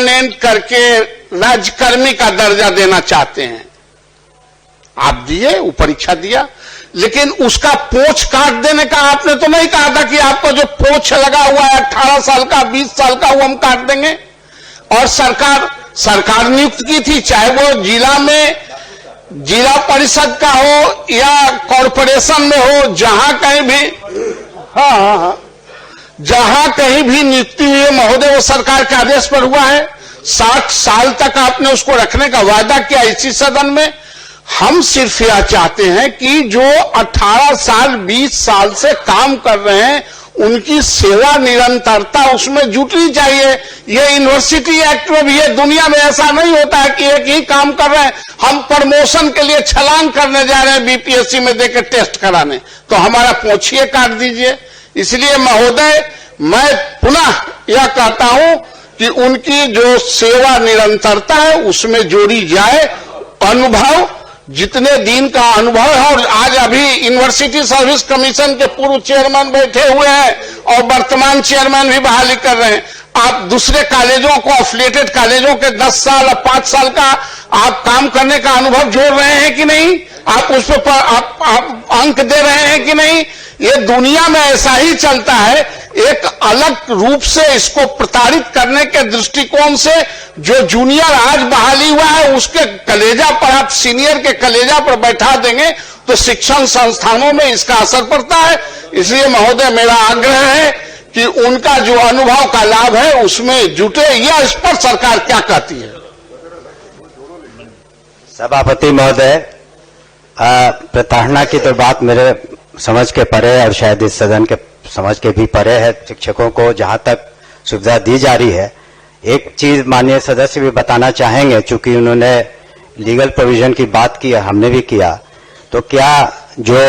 Permanent करके राज्यकर्मी का दर्जा देना चाहते हैं। आप दिए, वो परीक्षा दिया, लेकिन उसका पोछ काट देने का आपने तो नहीं कहा था कि आपको जो पोछ लगा हुआ है 18 साल का 20 साल का वो हम काट देंगे। और सरकार नियुक्त की थी, चाहे वो जिला में जिला परिषद का हो या कॉरपोरेशन में हो, जहां कहीं भी हाँ जहां कहीं भी नियुक्ति हुई है महोदय, वो सरकार के आदेश पर हुआ है। 60 साल तक आपने उसको रखने का वादा किया इसी सदन में। हम सिर्फ यह चाहते हैं कि जो 18 साल 20 साल से काम कर रहे हैं उनकी सेवा निरंतरता उसमें जुटनी चाहिए। ये यूनिवर्सिटी एक्ट में भी है, दुनिया में ऐसा नहीं होता है कि एक ही काम कर रहे हैं, हम प्रमोशन के लिए छलांग करने जा रहे हैं बीपीएससी में देकर टेस्ट कराने, तो हमारा पोछिए काट दीजिए। इसलिए महोदय मैं पुनः यह कहता हूं कि उनकी जो सेवा निरंतरता है उसमें जोड़ी जाए। अनुभव, जितने दिन का अनुभव है, और आज अभी यूनिवर्सिटी सर्विस कमीशन के पूर्व चेयरमैन बैठे हुए हैं और वर्तमान चेयरमैन भी बहाली कर रहे हैं। आप दूसरे कॉलेजों को, एफिलिएटेड कॉलेजों के 10 साल और 5 साल का आप काम करने का अनुभव जोड़ रहे हैं कि नहीं? आप उस पर आप अंक दे रहे हैं कि नहीं? ये दुनिया में ऐसा ही चलता है। एक अलग रूप से इसको प्रताड़ित करने के दृष्टिकोण से जो जूनियर आज बहाली हुआ है उसके कलेजा पर, आप सीनियर के कलेजा पर बैठा देंगे तो शिक्षण संस्थानों में इसका असर पड़ता है। इसलिए महोदय मेरा आग्रह है कि उनका जो अनुभव का लाभ है उसमें जुटे। यह इस पर सरकार क्या कहती है? सभापति महोदय, प्रताड़ना की तो बात मेरे समझ के परे और शायद इस सदन के समझ के भी परे है। शिक्षकों को जहां तक सुविधा दी जा रही है, एक चीज माननीय सदस्य भी बताना चाहेंगे, चूंकि उन्होंने लीगल प्रोविजन की बात की, हमने भी किया, तो क्या जो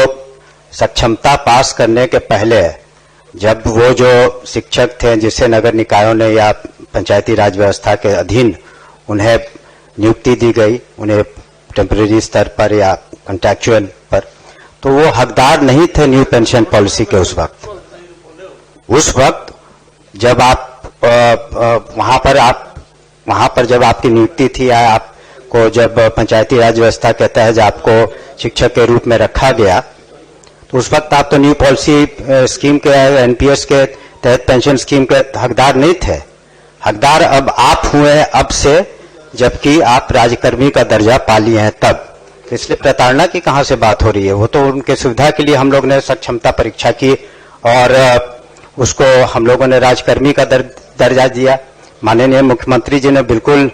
सक्षमता पास करने के पहले जब वो जो शिक्षक थे जिसे नगर निकायों ने या पंचायती राज व्यवस्था के अधीन उन्हें नियुक्ति दी गई, उन्हें टेम्परेरी स्तर पर या कॉन्ट्रैक्चुअल पर, तो वो हकदार नहीं थे न्यू पेंशन पॉलिसी के उस वक्त जब आप वहां पर जब आपकी नियुक्ति थी या आपको जब पंचायती राज व्यवस्था के तहत आपको शिक्षक के रूप में रखा गया, तो उस वक्त आप तो न्यू पॉलिसी स्कीम के एनपीएस के तहत पेंशन स्कीम के हकदार नहीं थे। हकदार अब आप हुए अब से, जबकि आप राज्यकर्मी का दर्जा पा लिए हैं तब। इसलिए प्रताड़ना की कहां से बात हो रही है? वो तो उनके सुविधा के लिए हम लोग ने सक्षमता परीक्षा की और उसको हम लोगों ने राजकर्मी का दर्जा दिया। माननीय मुख्यमंत्री जी ने बिल्कुल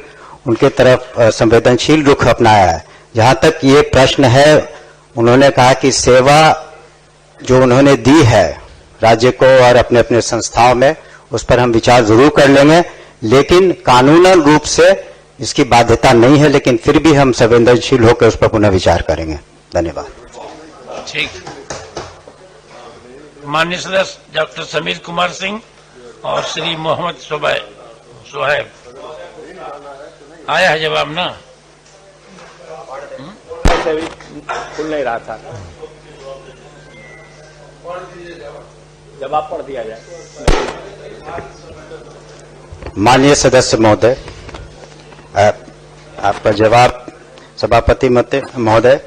उनके तरफ संवेदनशील रुख अपनाया है। जहां तक ये प्रश्न है, उन्होंने कहा कि सेवा जो उन्होंने दी है राज्य को और अपने अपने संस्थाओं में, उस पर हम विचार जरूर कर लेंगे, लेकिन कानूनन रूप से इसकी बाध्यता नहीं है, लेकिन फिर भी हम संवेदनशील होकर उस पर पुनः विचार करेंगे। धन्यवाद। ठीक, माननीय सदस्य डॉक्टर समीर कुमार सिंह और श्री मोहम्मद सोहेब, आया है जवाब ना? खुल नहीं रहा था, जवाब पढ़ दिया जाए। माननीय सदस्य महोदय, आपका जवाब सभापति महोदय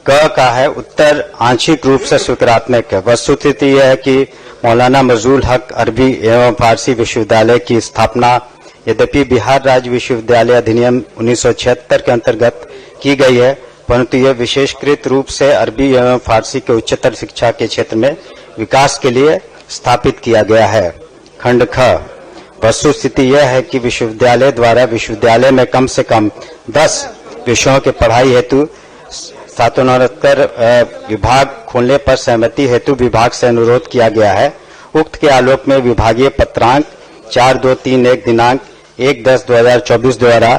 का है। उत्तर आंशिक रूप से स्वीकारात्मक है। वस्तुस्थिति यह है कि मौलाना मजरूल हक अरबी एवं फारसी विश्वविद्यालय की स्थापना यद्यपि बिहार राज्य विश्वविद्यालय अधिनियम 1976 के अंतर्गत की गई है, परंतु यह विशेषकृत रूप से अरबी एवं फारसी के उच्चतर शिक्षा के क्षेत्र में विकास के लिए स्थापित किया गया है। खंड ख, वस्तुस्थिति यह है कि विश्वविद्यालय द्वारा विश्वविद्यालय में कम से कम 10 विषयों के पढ़ाई हेतु 769 विभाग खोलने पर सहमति हेतु विभाग से अनुरोध किया गया है। उक्त के आलोक में विभागीय पत्रांक 4231 दिनांक 1/10/2024 द्वारा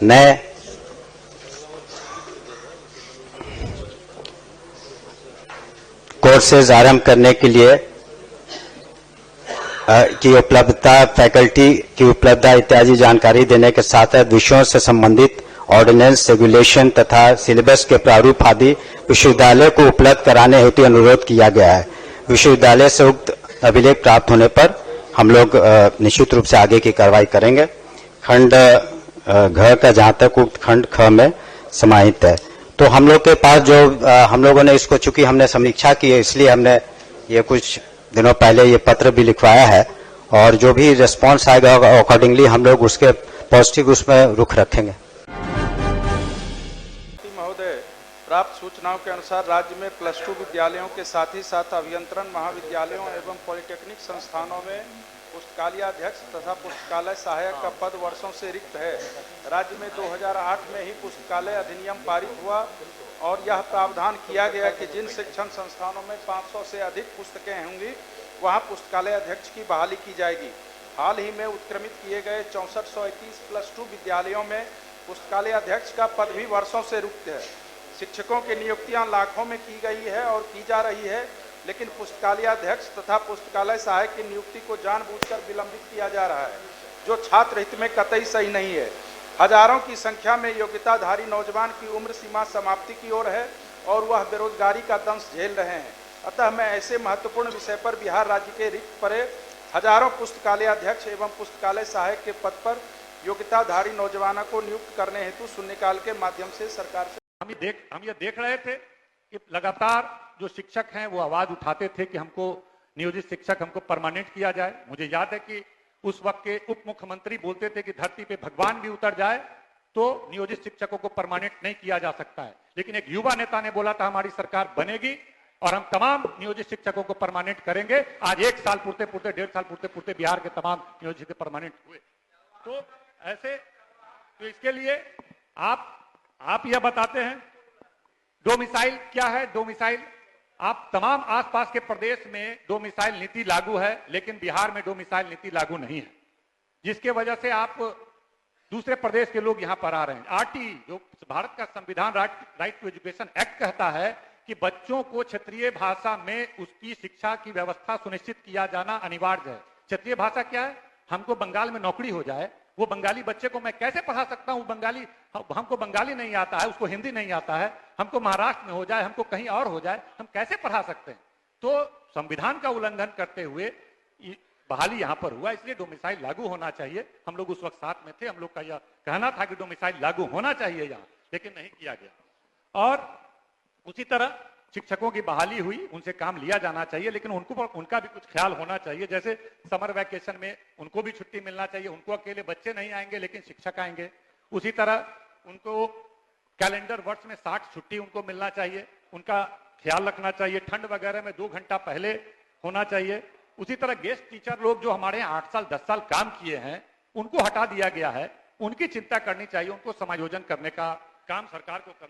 नए कोर्सेज आरंभ करने के लिए की उपलब्धता, फैकल्टी की उपलब्धता इत्यादि जानकारी देने के साथ विषयों से संबंधित ऑर्डिनेंस, रेगुलेशन तथा सिलेबस के प्रारूप आदि विश्वविद्यालय को उपलब्ध कराने हेतु अनुरोध किया गया है। विश्वविद्यालय से उक्त अभिलेख प्राप्त होने पर हम लोग निश्चित रूप से आगे की कार्रवाई करेंगे। खंड घ का जहां तक उक्त खंड ख में समाहित है। तो हम लोग के पास जो हम लोगों ने इसको, चूंकि हमने समीक्षा की है, इसलिए हमने ये कुछ दिनों पहले ये पत्र भी लिखवाया है, और जो भी रिस्पांस आएगा अकॉर्डिंगली हम लोग उसके पॉजिटिव उसमें रुख रखेंगे। महोदय, प्राप्त सूचनाओं के अनुसार राज्य में +2 विद्यालयों के साथ ही साथ अभियंत्रण महाविद्यालयों एवं पॉलिटेक्निक संस्थानों में पुस्तकालय अध्यक्ष तथा पुस्तकालय सहायक का पद वर्षों से रिक्त है। राज्य में 2008 में ही पुस्तकालय अधिनियम पारित हुआ और यह प्रावधान किया गया कि जिन शिक्षण संस्थानों में 500 से अधिक पुस्तकें होंगी वहां पुस्तकालय अध्यक्ष की बहाली की जाएगी। हाल ही में उत्क्रमित किए गए 6431 +2 विद्यालयों में पुस्तकालय अध्यक्ष का पद भी वर्षों से रिक्त है। शिक्षकों की नियुक्तियां लाखों में की गई है और की जा रही है, लेकिन पुस्तकालय अध्यक्ष तथा पुस्तकालय सहायक की नियुक्ति को जानबूझकर विलंबित किया जा रहा है, जो छात्र हित में कतई सही नहीं है। हजारों की संख्या में योग्यताधारी नौजवान की उम्र सीमा समाप्ति की ओर है और वह बेरोजगारी का दंश झेल रहे हैं। अतः मैं ऐसे महत्वपूर्ण विषय पर बिहार राज्य के रिक्त पड़े हजारों पुस्तकालय अध्यक्ष एवं पुस्तकालय सहायक के पद पर योग्यताधारी नौजवानों को नियुक्त करने हेतु शून्यकाल के माध्यम से सरकार से हम ये देख रहे थे कि लगातार जो शिक्षक हैं वो आवाज उठाते थे कि हमको नियोजित शिक्षक हमको परमानेंट किया जाए। मुझे याद है कि उस वक्त के उप मुख्यमंत्री बोलते थे कि धरती पे भगवान भी उतर जाए तो नियोजित शिक्षकों को परमानेंट नहीं किया जा सकता है। लेकिन एक युवा नेता ने बोला था हमारी सरकार बनेगी और हम तमाम नियोजित शिक्षकों को परमानेंट करेंगे। आज 1 साल पूर्ते पूर्ते 1.5 साल पूर्ते पूर्ते बिहार के तमाम नियोजित परमानेंट हुए। तो ऐसे तो इसके लिए आप यह बताते हैं डोमिसाइल क्या है। डोमिसाइल, आप तमाम आसपास के प्रदेश में डोमिसाइल नीति लागू है, लेकिन बिहार में डोमिसाइल नीति लागू नहीं है, जिसके वजह से आप दूसरे प्रदेश के लोग यहां पर आ रहे हैं। आरटी जो भारत का संविधान राइट टू एजुकेशन एक्ट कहता है कि बच्चों को क्षेत्रीय भाषा में उसकी शिक्षा की व्यवस्था सुनिश्चित किया जाना अनिवार्य है। क्षेत्रीय भाषा क्या है? हमको बंगाल में नौकरी हो जाए, वो बंगाली बच्चे को मैं कैसे पढ़ा सकता हूं? हमको बंगाली नहीं आता है, उसको हिंदी नहीं आता है। हमको महाराष्ट्र में हो जाए, हमको कहीं और हो जाए, हम कैसे पढ़ा सकते हैं? तो संविधान का उल्लंघन करते हुए बहाली यहां पर हुआ, इसलिए डोमिसाइल लागू होना चाहिए। हम लोग उस वक्त साथ में थे, हम लोग का यह कहना था कि डोमिसाइल लागू होना चाहिए यहां, लेकिन नहीं किया गया। और उसी तरह शिक्षकों की बहाली हुई, उनसे काम लिया जाना चाहिए, लेकिन उनका भी कुछ ख्याल होना चाहिए। जैसे समर वैकेशन में उनको भी छुट्टी मिलना चाहिए। उनको अकेले बच्चे नहीं आएंगे, लेकिन शिक्षक आएंगे। उसी तरह उनको कैलेंडर वर्ष में 60 छुट्टी उनको मिलना चाहिए, उनका ख्याल रखना चाहिए। ठंड वगैरह में 2 घंटा पहले होना चाहिए। उसी तरह गेस्ट टीचर लोग जो हमारे यहाँ 8 साल 10 साल काम किए हैं, उनको हटा दिया गया है, उनकी चिंता करनी चाहिए, उनको समायोजन करने का काम सरकार को करना